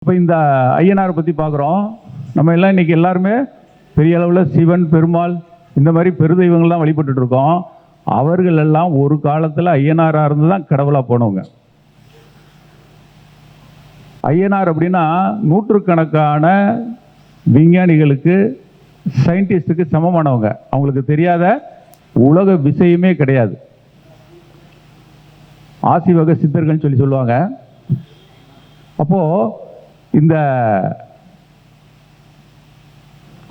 இப்போ இந்த ஐயனாரை பற்றி பார்க்குறோம். நம்ம எல்லாம் இன்னைக்கு எல்லாருமே பெரிய அளவில் சிவன் பெருமாள் இந்த மாதிரி பெருதெய்வங்கள்லாம் வழிபட்டுட்டு இருக்கோம். அவர்கள் எல்லாம் ஒரு காலத்தில் ஐயனாராக இருந்து தான் கடவுளாக போனவங்க. ஐயனார் அப்படின்னா நூற்றுக்கணக்கான விஞ்ஞானிகளுக்கு சயின்டிஸ்டுக்கு சமமானவங்க. அவங்களுக்கு தெரியாத உலக விஷயமே கிடையாது. ஆசிவக சித்தர்கள் சொல்லி சொல்லுவாங்க. அப்போ இந்த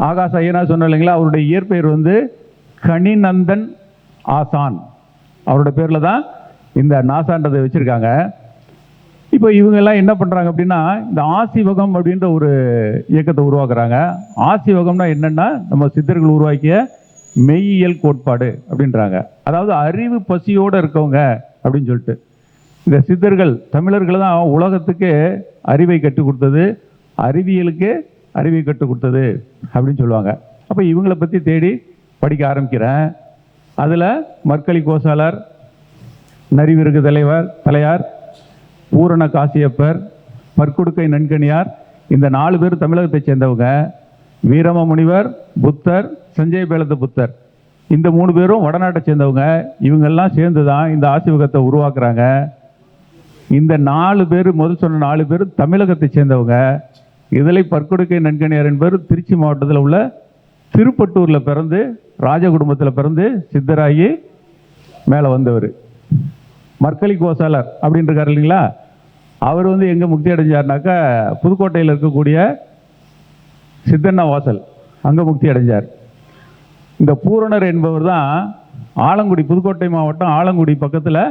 ஆகாஷ் ஐயனார் சொன்ன இல்லைங்களா, அவருடைய இயற்பெயர் வந்து கனிநந்தன் ஆசான். அவரோட பேரில் தான் இந்த நாசான்றதை வச்சுருக்காங்க. இப்போ இவங்கெல்லாம் என்ன பண்ணுறாங்க அப்படின்னா, இந்த ஆசிவகம் அப்படின்ற ஒரு இயக்கத்தை உருவாக்குறாங்க. ஆசிவகம்னா என்னென்னா, நம்ம சித்தர்கள் உருவாக்கிய மெய்யியல் கோட்பாடு அப்படின்றாங்க. அதாவது அறிவு பசியோடு இருக்கவங்க அப்படின்னு சொல்லிட்டு. இந்த சித்தர்கள் தமிழர்கள் தான் உலகத்துக்கு அறிவை கற்றுக் கொடுத்தது, அறிவியலுக்கு அறிவை கற்றுக் கொடுத்தது அப்படின்னு சொல்லுவாங்க. அப்போ இவங்களை பற்றி தேடி படிக்க ஆரம்பிக்கிறேன். அதில் மற்களி கோசாலர், நரிவிருகு தலையார், பூரண காசியப்பர், பற்குடுக்கை நன்கணியார், இந்த 4 பேர் தமிழகத்தை சேர்ந்தவங்க. வீரம முனிவர், புத்தர், சஞ்சய பேலத்த புத்தர், இந்த 3 பேரும் வடநாட்டை சேர்ந்தவங்க. இவங்கெல்லாம் சேர்ந்து தான் இந்த ஆசிவகத்தை உருவாக்குறாங்க. இந்த 4 பேர், முதல் சொன்ன 4 பேர் தமிழகத்தை சேர்ந்தவங்க. இதில் பற்குடுக்கை நன்கணியார் என்பவர் திருச்சி மாவட்டத்தில் உள்ள திருப்பட்டூரில் பிறந்து ராஜ குடும்பத்தில் பிறந்து சித்தராகி மேலே வந்தவர். மற்களி கோசாலர் அப்படின்னு இருக்கார் இல்லைங்களா, அவர் வந்து எங்கே முக்தி அடைஞ்சார்னாக்கா புதுக்கோட்டையில் இருக்கக்கூடிய சித்தண்ணா வாசல், அங்கே முக்தி அடைஞ்சார். இந்த பூரணர் என்பவர் தான் ஆலங்குடி, புதுக்கோட்டை மாவட்டம் ஆலங்குடி பக்கத்தில்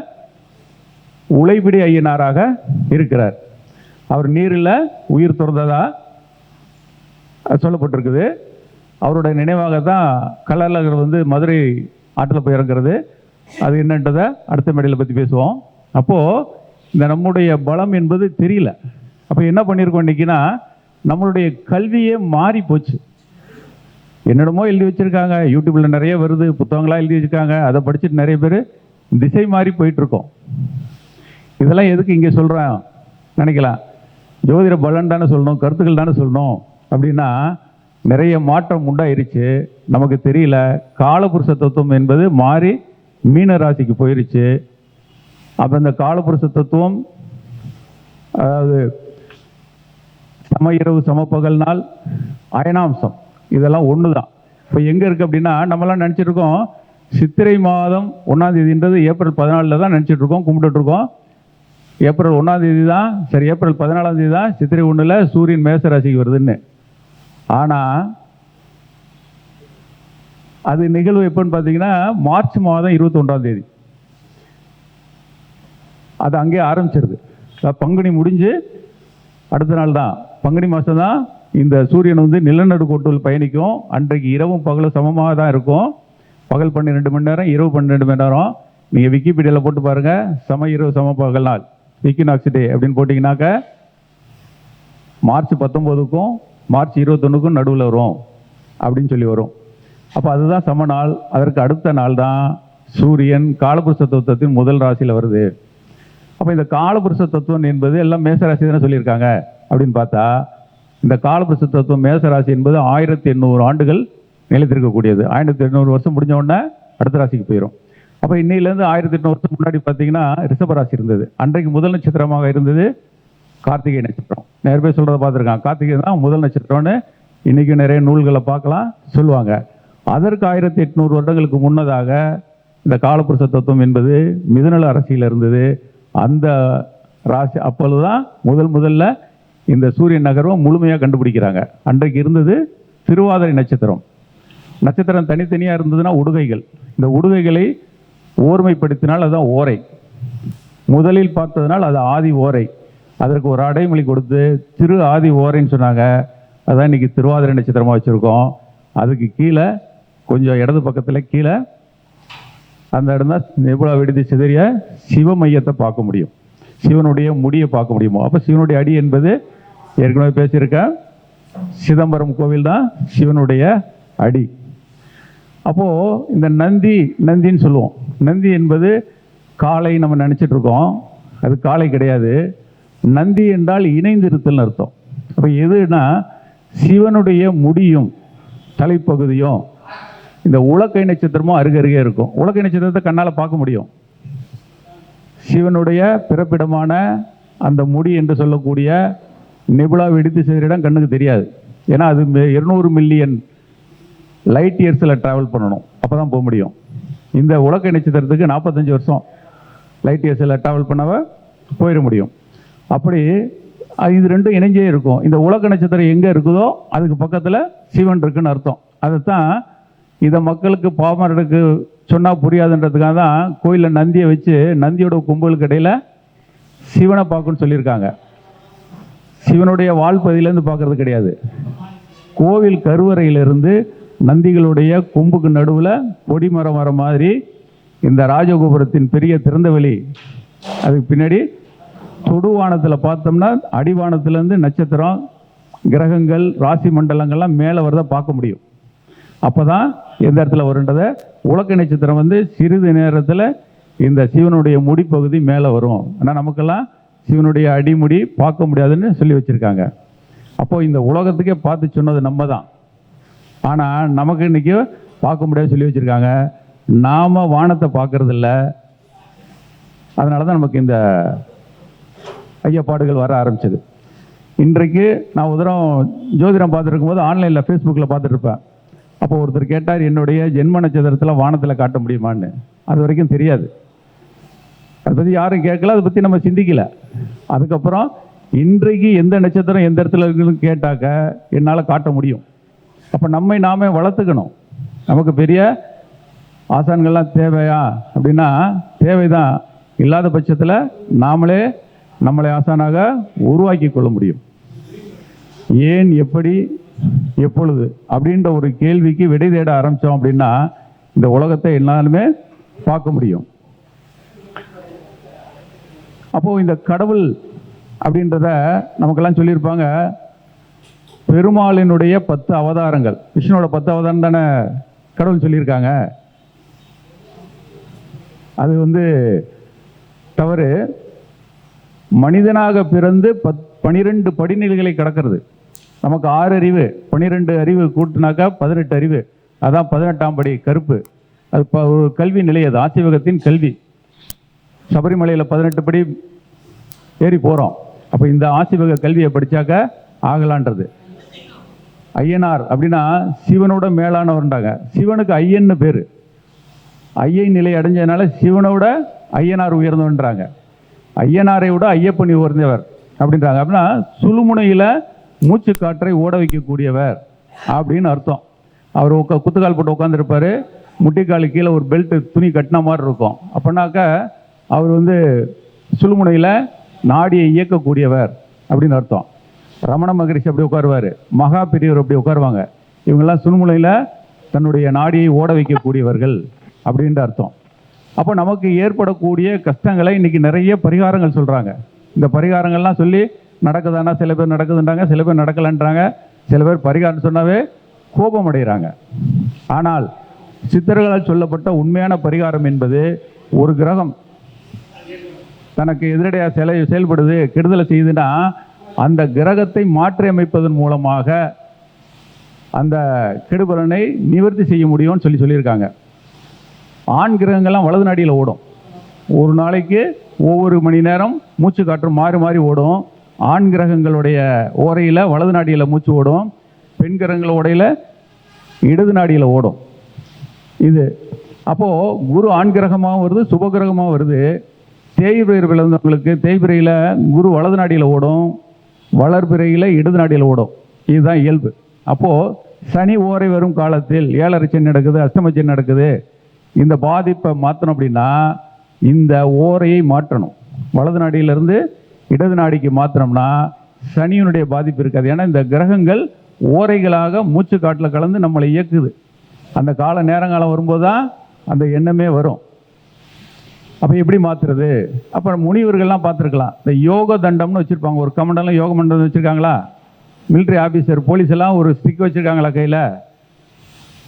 உளைபிடி ஐயனாராக இருக்கிறார். அவர் நீரில் உயிர் துறந்ததா சொல்லப்பட்டிருக்குது. அவருடைய நினைவாக தான் கள்ளழகர் வந்து மதுரை ஆற்றில் போய் இறங்குறது. அது என்னன்றதை அடுத்த மேடையில் பற்றி பேசுவோம். அப்போது இந்த நம்முடைய பலம் என்பது தெரியல. அப்போ என்ன பண்ணியிருக்கோம் இன்றைக்கினா, நம்மளுடைய கல்வியே மாறி போச்சு. என்னிடமோ எழுதி வச்சுருக்காங்க, யூடியூப்பில் நிறைய வருது, புத்தகங்களாக எழுதி வச்சுருக்காங்க, அதை படிச்சுட்டு நிறைய பேர் திசை மாறி போயிட்டுருக்கோம். இதெல்லாம் எதுக்கு இங்கே சொல்கிறேன் நினைக்கலாம். ஜோதிட பலன் தானே சொல்லணும், கருத்துக்கள் தானே சொல்லணும் அப்படின்னா நிறைய மாற்றம் உண்டாயிருச்சு, நமக்கு தெரியல. காலபுருஷ தத்துவம் என்பது மாறி மீன ராசிக்கு போயிருச்சு. அப்போ இந்த காலபுருஷ தத்துவம், அதாவது சம இரவு சமப்பகல் நாள் அயனாம்சம், இதெல்லாம் ஒன்று தான். இப்போ எங்கே இருக்குது அப்படின்னா, நம்மலாம் நினச்சிட்ருக்கோம் சித்திரை மாதம் 1ஆம் தேதின்றது ஏப்ரல் 14 தான் நினச்சிட்ருக்கோம், கும்பிட்டுட்ருக்கோம். ஏப்ரல் 1ஆம் தேதி தான், சரி ஏப்ரல் 14ஆம் தேதி தான் சித்திரை 1ல் சூரியன் மேச ராசிக்கு வருதுன்னு. ஆனால் அது நிகழ்வு எப்போன்னு பார்த்தீங்கன்னா மார்ச் மாதம் 21ஆம் தேதி. அது அங்கே ஆரம்பிச்சிருது. பங்குனி முடிஞ்சு அடுத்த நாள் தான், பங்குனி மாதம் தான் இந்த சூரியன் வந்து நிலநடுக்கோட்டில் பயணிக்கும். அன்றைக்கு இரவும் பகலும் சமமாக தான் இருக்கும். பகல் 12 மணி நேரம், இரவு 12 மணி நேரம். நீங்கள் விக்கிபீடியாவில் போட்டு பாருங்கள், சம இரவு சம பகல் நாள், ஈக்வினாக்ஸ் டே அப்படின்னு போட்டிங்கனாக்க மார்ச் 19க்கும் மார்ச் 21க்கும் நடுவில் வரும் அப்படின்னு சொல்லி வரும். அப்போ அதுதான் சம நாள். அதற்கு அடுத்த நாள் தான் சூரியன் காலபுருஷ தத்துவத்தின் முதல் ராசியில் வருது. அப்போ இந்த காலபுருஷ தத்துவம் என்பது எல்லாம் மேசராசி தானே சொல்லியிருக்காங்க. அப்படின்னு பார்த்தா இந்த காலபுருஷ தத்துவம் மேசராசி என்பது 1800 ஆண்டுகள் நிலைத்திருக்கக்கூடியது. 1800 வருஷம் முடிஞ்ச உடனே அடுத்த ராசிக்கு போயிடும். அப்போ இன்னையிலேருந்து 1800 வருஷம் முன்னாடி பார்த்தீங்கன்னா ரிஷபராசி இருந்தது. அன்றைக்கு முதல் நட்சத்திரமாக இருந்தது கார்த்திகை நட்சத்திரம். நிறைய பேர் சொல்கிறத பார்த்துருக்காங்க, கார்த்திகை தான் முதல் நட்சத்திரம்னு இன்றைக்கி நிறைய நூல்களை பார்க்கலாம் சொல்லுவாங்க. அதற்கு 1800 வருடங்களுக்கு முன்னதாக இந்த காலபுருஷ தத்துவம் என்பது மிதுன ராசியில் இருந்தது. அந்த ராசி அப்பொழுது தான் முதல்ல இந்த சூரியன் நகரம் முழுமையாக கண்டுபிடிக்கிறாங்க. அன்றைக்கு இருந்தது திருவாதிரை நட்சத்திரம். நட்சத்திரம் தனித்தனியாக இருந்ததுன்னா உடுகைகள். இந்த உடுகைகளை ஓர்மைப்படுத்தினால் அதுதான் ஓரை. முதலில் பார்த்ததுனால் அது ஆதி ஓரை. அதற்கு ஒரு அடைமொழி கொடுத்து திரு ஆதி ஓரைன்னு சொன்னாங்க. அதான் இன்றைக்கி திருவாதிரை நட்சத்திரமாக வச்சுருக்கோம். அதுக்கு கீழே கொஞ்சம் இடது பக்கத்தில் கீழே அந்த இடம் தான் நெபுலா வெடித்து சிதறிய சிவ மையத்தை பார்க்க முடியும், சிவனுடைய முடியை பார்க்க முடியுமோ. அப்போ சிவனுடைய அடி என்பது ஏற்கனவே பேசியிருக்கேன், சிதம்பரம் கோவில் தான் சிவனுடைய அடி. அப்போது இந்த நந்தின்னு சொல்லுவோம். நந்தி என்பது காளை நம்ம நினச்சிட்டு இருக்கோம், அது காளை கிடையாது. நந்தி என்றால் இணைந்திருத்தல் அர்த்தம். அப்போ எதுனா சிவனுடைய முடியும் தலைப்பகுதியும் இந்த உலக்கை நட்சத்திரமும் அருகருகே இருக்கும். உலக்கை நட்சத்திரத்தை கண்ணால் பார்க்க முடியும். சிவனுடைய பிறப்பிடமான அந்த முடி என்று சொல்லக்கூடிய நெபுலா வெடித்து செய்கிற கண்ணுக்கு தெரியாது. ஏன்னா அது 200 மில்லியன் லைட் இயர்ஸில் ட்ராவல் பண்ணணும், அப்போ தான் போக முடியும். இந்த உலக்கை நட்சத்திரத்துக்கு 45 வருஷம் லைட் இயர்ஸில் ட்ராவல் பண்ணவ போயிட முடியும். அப்படி இது ரெண்டும் இணைஞ்சே இருக்கும். இந்த உலக்க நட்சத்திரம் எங்கே இருக்குதோ அதுக்கு பக்கத்தில் சிவன் இருக்குன்னு அர்த்தம். அதைத்தான் இதை மக்களுக்கு பாமரனுக்கு சொன்னால் புரியாதுன்றதுக்காக தான் கோயிலில் நந்தியை வச்சு நந்தியோட கொம்புகளுக்கு இடையில் சிவனை பார்க்கணும்னு சொல்லியிருக்காங்க. சிவனுடைய வால்பதியிலேருந்து பார்க்கறது கிடையாது. கோவில் கருவறையிலிருந்து நந்திகளுடைய கொம்புக்கு நடுவில் கொடிமரம் வர மாதிரி இந்த ராஜகோபுரத்தின் பெரிய திறந்தவெளி, அதுக்கு பின்னாடி தொடுவானத்தில் பார்த்தோம்னா அடிவானத்திலேருந்து நட்சத்திரம், கிரகங்கள், ராசி மண்டலங்கள்லாம் மேலே வரதை பார்க்க முடியும். அப்போ தான் எந்த இடத்துல வருன்றதை உலக்க நட்சத்திரம் சிறிது நேரத்தில் இந்த சிவனுடைய முடிப்பகுதி மேலே வரும். ஆனால் நமக்கெல்லாம் சிவனுடைய அடிமுடி பார்க்க முடியாதுன்னு சொல்லி வச்சுருக்காங்க. அப்போது இந்த உலகத்துக்கே பார்த்து சொன்னது நம்ம தான். ஆனால் நமக்கு இன்றைக்கி பார்க்க முடியாது சொல்லி வச்சுருக்காங்க. நாம் வானத்தை பார்க்கறதில்ல. அதனால தான் நமக்கு இந்த ஐயப்பாடுகள் வர ஆரம்பிச்சது. இன்றைக்கு நான் ஒரு தரம் ஜோதிடம் பார்த்துருக்கும் போது ஆன்லைனில் ஃபேஸ்புக்கில் பார்த்துட்ருப்பேன். அப்போ ஒருத்தர் கேட்டார், என்னுடைய ஜென்ம நட்சத்திரத்தில் வானத்தில் காட்ட முடியுமான்னு. அது வரைக்கும் தெரியாது. அதை பற்றி யாரும் கேட்கல, அதை பற்றி நம்ம சிந்திக்கலை. அதுக்கப்புறம் இன்றைக்கு எந்த நட்சத்திரம் எந்த இடத்துல இருக்குன்னு கேட்டாக்க என்னால் காட்ட முடியும். அப்போ நம்மை நாமே வளர்த்துக்கணும். நமக்கு பெரிய ஆசான்கள்லாம் தேவையா அப்படின்னா தேவைதான். இல்லாத பட்சத்தில் நாமளே நம்மளை ஆசானாக உருவாக்கி கொள்ள முடியும். ஏன், எப்படி, எப்பொழுது அப்படின்ற ஒரு கேள்விக்கு விடை தேட ஆரம்பித்தோம் அப்படின்னா இந்த உலகத்தை எல்லாருமே பார்க்க முடியும். அப்போது இந்த கடவுள் அப்படின்றத நமக்கெல்லாம் சொல்லியிருப்பாங்க. பெருமாளினுடைய 10 அவதாரங்கள், விஷ்ணுவோட 10 அவதாரம் தானே கடவுள் சொல்லியிருக்காங்க. அது தவறு. மனிதனாக பிறந்து 12 படிநிலைகளை கடக்கிறது. நமக்கு 6 அறிவு, 12 அறிவு கூட்டினாக்கா 18 அறிவு. அதான் 18ஆம் படி கருப்பு. அது ஒரு கல்வி நிலை, அது ஆசிவகத்தின் கல்வி. சபரிமலையில் 18 படி ஏறி போகிறோம். அப்போ இந்த ஆசிவக கல்வியை படித்தாக்க ஆகலான்றது. ஐயனார் அப்படின்னா சிவனோட மேலானவர்ன்றாங்க. சிவனுக்கு ஐயன்னு பேர். ஐயை நிலை அடைஞ்சதுனால சிவனோட ஐயனார் உயர்ந்தவன்றாங்க. ஐயனாரை விட ஐயப்பன் உயர்ந்தவர் அப்படின்றாங்க. அப்படின்னா சுழுமுனையில் மூச்சு காற்றை ஓட வைக்கக்கூடியவர் அப்படின்னு அர்த்தம். அவர் குத்துக்கால் போட்டு உட்காந்துருப்பார். முட்டிக்கால் கீழே ஒரு பெல்ட் துணி கட்டின மாதிரி இருக்கும். அப்படின்னாக்கா அவர் சுழுமுனையில் நாடியை இயக்கக்கூடியவர் அப்படின்னு அர்த்தம். ரமண மகரிஷி அப்படி உட்காருவார். மகா பெரியவர் அப்படி உட்காருவாங்க. இவங்கெல்லாம் சுழுமுனையில் தன்னுடைய நாடியை ஓட வைக்கக்கூடியவர்கள் அப்படின்ற அர்த்தம். அப்போ நமக்கு ஏற்படக்கூடிய கஷ்டங்களை இன்றைக்கி நிறைய பரிகாரங்கள் சொல்கிறாங்க. இந்த பரிகாரங்கள்லாம் சொல்லி நடக்குதானா, சில பேர் நடக்குதுன்றாங்க, சில பேர் நடக்கலைன்றாங்க, சில பேர் பரிகாரம் சொன்னாவே கோபம் அடைகிறாங்க. ஆனால் சித்தர்களால் சொல்லப்பட்ட உண்மையான பரிகாரம் என்பது, ஒரு கிரகம் தனக்கு எதிரடையாக செயல்படுது, கெடுதலை செய்யுதுன்னா அந்த கிரகத்தை மாற்றி அமைப்பதன் மூலமாக அந்த கெடுபலனை நிவர்த்தி செய்ய முடியும்னு சொல்லியிருக்காங்க. ஆண் கிரகங்கள்லாம் வலது நாடியில் ஓடும். ஒரு நாளைக்கு ஒவ்வொரு மணி நேரம் மூச்சு காற்று மாறி மாறி ஓடும். ஆண் கிரகங்களுடைய ஓரையில் வலது நாடியில் மூச்சு ஓடும். பெண் கிரகங்கள் ஓடையில் இடது நாடியில் ஓடும். இது அப்போது குரு ஆண் கிரகமாகவும் வருது, சுபகிரகமாகவும் வருது. தேய்பிரை விழுந்தவங்களுக்கு தேய்பிரையில் குரு வலது நாடியில் ஓடும், வளர்பிறையில் இடது நாடியில் ஓடும். இதுதான் இயல்பு. அப்போது சனி ஓரை வரும் காலத்தில் 7.5 சனி நடக்குது, அஷ்டம சனி நடக்குது. இந்த பாதிப்பை மாற்றணும் அப்படின்னா இந்த ஓரையை மாற்றணும். வலது நாடியிலிருந்து இடது நாடிக்கு மாற்றினோம்னா சனியினுடைய பாதிப்பு இருக்காது. ஏன்னா இந்த கிரகங்கள் ஓரைகளாக மூச்சு காட்டில் கலந்து நம்மளை இயக்குது. அந்த கால நேரங்காலம் வரும்போது தான் அந்த எண்ணமே வரும். அப்போ எப்படி மாற்றுறது? அப்புறம் முனிவர்கள்லாம் பார்த்துருக்கலாம். இந்த யோக தண்டம்னு வச்சுருப்பாங்க. ஒரு கமண்டலம் யோக மண்டலம் வச்சுருக்காங்களா? மிலிட்ரி ஆஃபீஸர், போலீஸ் எல்லாம் ஒரு ஸ்டிக் வச்சுருக்காங்களா கையில்?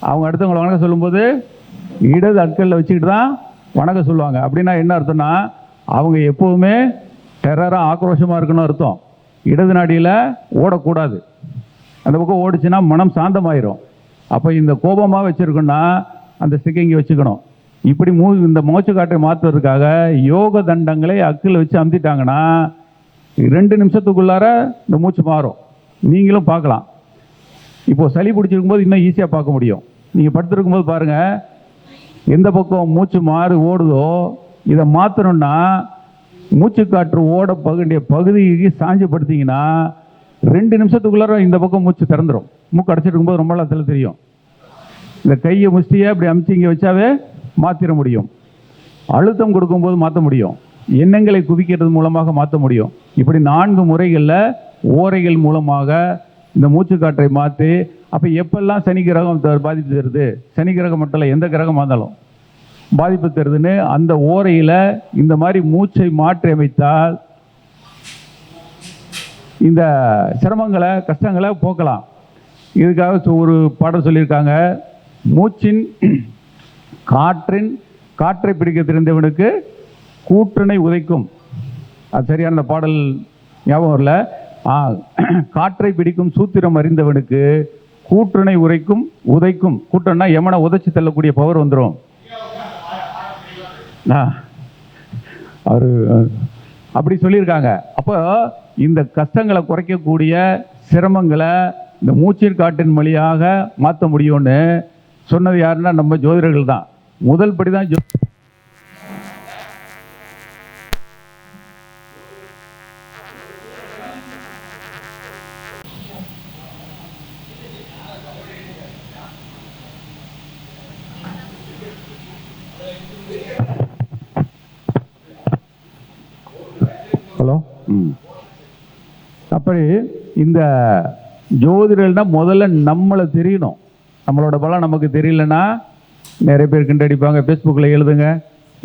அவங்க அடுத்தவங்களை வணக்கம் சொல்லும்போது இடது அட்களில் வச்சுக்கிட்டு தான் வணக்கம் சொல்லுவாங்க. அப்படின்னா என்ன அர்த்தம்னா அவங்க எப்போவுமே டெரராக ஆக்ரோஷமாக இருக்குன்னு அர்த்தம். இடது நாடியில் ஓடக்கூடாது. அந்த பக்கம் ஓடிச்சுன்னா மனம் சாந்தமாயிரும். அப்போ இந்த கோபமாக வச்சுருக்கோன்னா அந்த ஸ்டிக்கை இங்கே வச்சுக்கணும். இப்படி இந்த மூச்சு காற்றை மாற்றுவதற்காக யோக தண்டங்களை அக்கில் வச்சு அமுத்திட்டாங்கன்னா 2 நிமிஷத்துக்குள்ளார இந்த மூச்சு மாறும். நீங்களும் பார்க்கலாம். இப்போது சளி பிடிச்சிருக்கும்போது இன்னும் ஈஸியாக பார்க்க முடியும். நீங்கள் படுத்துருக்கும்போது பாருங்கள், எந்த பக்கம் மூச்சு ஓடுதோ இதை மாற்றணும்னா மூச்சு காற்று ஓட பகுதிக்கு சாஞ்சு படுத்திங்கன்னா 2 நிமிஷத்துக்குள்ளார இந்த பக்கம் மூச்சு திறந்துடும். மூக்கு அடைச்சிட்டு இருக்கும்போது ரொம்ப நாள் தெரியும். இந்த கையை முஷ்டியை அப்படி அமுச்சு இங்கே வச்சாவே மாற்றிட முடியும். அழுத்தம் கொடுக்கும்போது மாற்ற முடியும். எண்ணங்களை குவிக்கிறது மூலமாக மாற்ற முடியும். இப்படி 4 முறைகளில் ஓரைகள் மூலமாக இந்த மூச்சு காற்றை மாற்றி, அப்போ எப்பெல்லாம் சனி கிரகம் பாதிப்பு தருது, சனி கிரகம் மட்டும் இல்லை எந்த கிரகம் வந்தாலும் பாதிப்பு தருதுன்னு அந்த ஓரையில் இந்த மாதிரி மூச்சை மாற்றி அமைத்தால் இந்த சிரமங்களை கஷ்டங்களை போக்கலாம். இதுக்காக ஒரு பாடல் சொல்லியிருக்காங்க, மூச்சின் காற்றை பிடிக்க தெரிந்தவனுக்கு கூற்றனை உதைக்கும். அது சரியான பாடல் ஞாபகம் வரல. காற்றை பிடிக்கும் சூத்திரம் அறிந்தவனுக்கு கூற்றனை உதைக்கும். கூற்றன்னா எமனை உதைச்சி தள்ளக்கூடிய பவர் வந்துடும். அவர் அப்படி சொல்லியிருக்காங்க. அப்போ இந்த கஷ்டங்களை குறைக்கக்கூடிய சிரமங்களை இந்த மூச்சின் காற்றின் வழியாக மாற்ற முடியும்னு சொன்னது யாருன்னா நம்ம ஜோதிடர்கள் தான். முதல் படி தான் ஹலோ. அப்படி இந்த ஜோதிடர்கள்னா முதல்ல நம்மளை தெரியணும். நம்மளோட பலம் நமக்கு தெரியலன்னா நிறைய பேர் கிண்டடிப்பாங்க. ஃபேஸ்புக்கில் எழுதுங்க,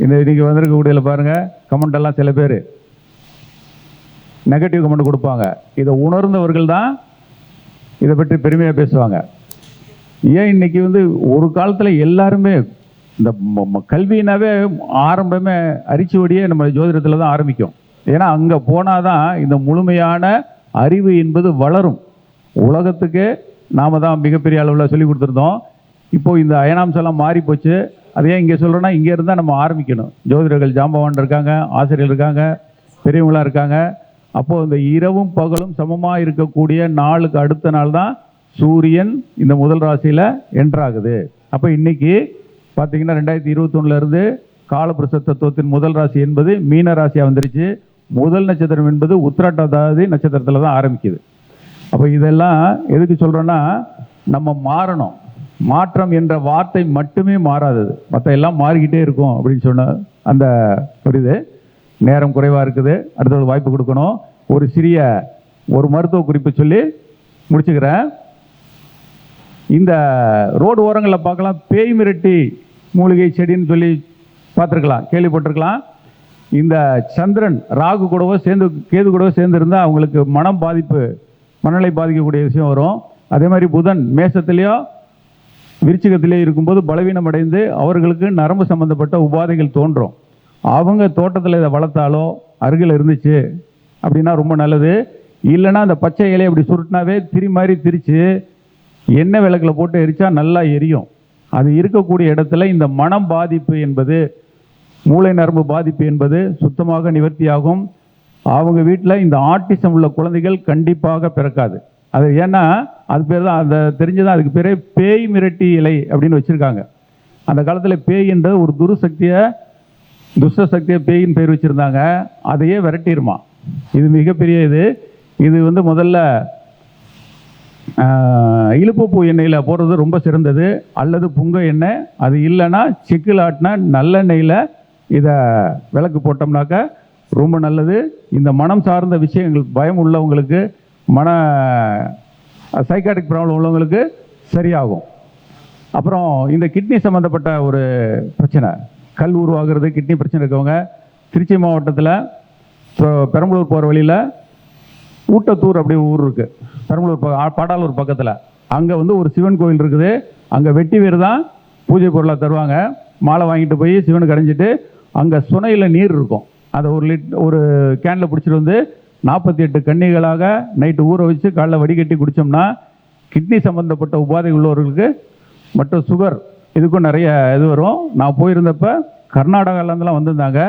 இந்த இன்னைக்கு வந்திருக்கக்கூடிய பாருங்கள் கமெண்ட் எல்லாம் சில பேர் நெகட்டிவ் கமெண்ட் கொடுப்பாங்க. இதை உணர்ந்தவர்கள் தான் இதை பற்றி பெருமையாக பேசுவாங்க. ஏன் இன்னைக்கு ஒரு காலத்தில் எல்லாருமே இந்த கல்வினாவே ஆரம்பமே அரிச்சுவடியே நம்ம ஜோதிடத்தில் தான் ஆரம்பிக்கும். ஏன்னா அங்கே போனால் தான் இந்த முழுமையான அறிவு என்பது வளரும். உலகத்துக்கு நாம் தான் மிகப்பெரிய அளவில் சொல்லி கொடுத்துருந்தோம். இப்போது இந்த அயனாம்செல்லாம் மாறி போச்சு. அதையே இங்கே சொல்கிறோன்னா இங்கே இருந்தால் நம்ம ஆரம்பிக்கணும். ஜோதிடர்கள் ஜாம்பவான் இருக்காங்க, ஆசிரியர்கள் இருக்காங்க, பெரியவங்களாக இருக்காங்க. அப்போது இந்த இரவும் பகலும் சமமாக இருக்கக்கூடிய நாளுக்கு அடுத்த நாள் தான் சூரியன் இந்த முதல் ராசியில் என்ட்ராகுது. அப்போ இன்றைக்கி பார்த்தீங்கன்னா 2021 காலபுருஷ தத்துவத்தின் முதல் ராசி என்பது மீன ராசியாக வந்துருச்சு. முதல் நட்சத்திரம் என்பது உத்திராட்டாதி நட்சத்திரத்தில் தான் ஆரம்பிக்குது. அப்போ இதெல்லாம் எதுக்கு சொல்கிறோன்னா, நம்ம மாறணும். மாற்றம் என்ற வார்த்தை மட்டுமே மாறாதது, மற்ற எல்லாம் மாறிக்கிட்டே இருக்கும் அப்படின்னு சொன்ன அந்த புரியுது. நேரம் குறைவாக இருக்குது, அடுத்த வாய்ப்பு கொடுக்கணும். ஒரு மருத்துவ குறிப்பு சொல்லி முடிச்சுக்கிறேன். இந்த ரோடு ஓரங்களில் பார்க்கலாம், பேய் மிரட்டி மூலிகை செடின்னு சொல்லி பார்த்துருக்கலாம், கேள்விப்பட்டிருக்கலாம். இந்த சந்திரன் ராகு கூடவோ சேர்ந்து கேது கூடவோ சேர்ந்து இருந்தால் அவங்களுக்கு மனநிலை பாதிக்கக்கூடிய விஷயம் வரும். அதே மாதிரி புதன் மேசத்திலேயோ விருச்சிகத்திலேயோ இருக்கும்போது பலவீனம் அடைந்து அவர்களுக்கு நரம்பு சம்பந்தப்பட்ட உபாதைகள் தோன்றும். அவங்க தோட்டத்தில் இதை வளர்த்தாலோ அருகில் இருந்துச்சு அப்படின்னா ரொம்ப நல்லது. இல்லைன்னா அந்த பச்சை இலையை அப்படி சுருட்டினாவே மாதிரி திரித்து எண்ணெய் விளக்கில் போட்டு எரிச்சா நல்லா எரியும். அது இருக்கக்கூடிய இடத்துல இந்த மனம் பாதிப்பு என்பது, மூளை நரம்பு பாதிப்பு என்பது சுத்தமாக நிவர்த்தியாகும். அவங்க வீட்டில் இந்த ஆட்டிசம் உள்ள குழந்தைகள் கண்டிப்பாக பிறக்காது. அது ஏன்னா அது பேர் தான், அதை தெரிஞ்சுதான் அதுக்கு பேரே பேய் மிரட்டி இலை அப்படின்னு வச்சுருக்காங்க. அந்த காலத்தில் பேய்ன்றது ஒரு துஷ்ட சக்தியை பேயின்னு பேர் வச்சுருந்தாங்க. அதையே விரட்டிடுமா. இது மிகப்பெரிய இது முதல்ல இழுப்புப்பூ எண்ணெயில் போடுறது ரொம்ப சிறந்தது, அல்லது புங்க எண்ணெய். அது இல்லைன்னா செக்கில் ஆட்டினா நல்லெண்ணெயில் இதை விளக்கு போட்டோம்னாக்கா ரொம்ப நல்லது. இந்த மனம் சார்ந்த விஷயங்கள் பயம் உள்ளவங்களுக்கு, சைக்காட்ரிக் ப்ராப்ளம் உள்ளவங்களுக்கு சரியாகும். அப்புறம் இந்த கிட்னி சம்மந்தப்பட்ட ஒரு பிரச்சனை, கல் உருவாகிறது, கிட்னி பிரச்சனை இருக்கவங்க திருச்சி மாவட்டத்தில் பெரம்பலூர் போகிற வழியில் ஊட்டத்தூர் அப்படி ஊர் இருக்குது, பெரம்பலூர் பாடாலூர் பக்கத்தில். அங்கே ஒரு சிவன் கோயில் இருக்குது. அங்கே வெட்டி வேறு தான் பூஜை பொருளாக தருவாங்க. மாலை வாங்கிட்டு போய் சிவனுக்கு அடைஞ்சிட்டு அங்கே சுனையில் நீர் இருக்கும். அதை ஒரு கேனில் பிடிச்சிட்டு 48 கன்னிகளாக நைட்டு ஊற வச்சு காலைல வடிகட்டி குடித்தோம்னா கிட்னி சம்மந்தப்பட்ட உபாதை உள்ளவர்களுக்கு மற்றும் சுகர் இதுக்கும் நிறைய இது வரும். நான் போயிருந்தப்ப கர்நாடகாவிலேருந்துலாம் வந்திருந்தாங்க.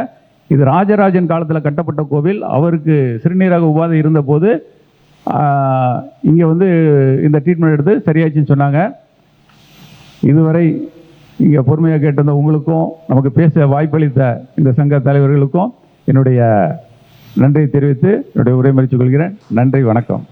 இது ராஜராஜன் காலத்தில் கட்டப்பட்ட கோவில். அவருக்கு சிறுநீரக உபாதை இருந்தபோது இங்கே வந்து இந்த ட்ரீட்மெண்ட் எடுத்து சரியாச்சுன்னு சொன்னாங்க. இதுவரை இங்கே பொறுமையாக கேட்டிருந்த உங்களுக்கும் நமக்கு பேச வாய்ப்பளித்த இந்த சங்க தலைவர்களுக்கும் என்னுடைய நன்றியை தெரிவித்து என்னுடைய உரை மறித்துக் கொள்கிறேன். நன்றி, வணக்கம்.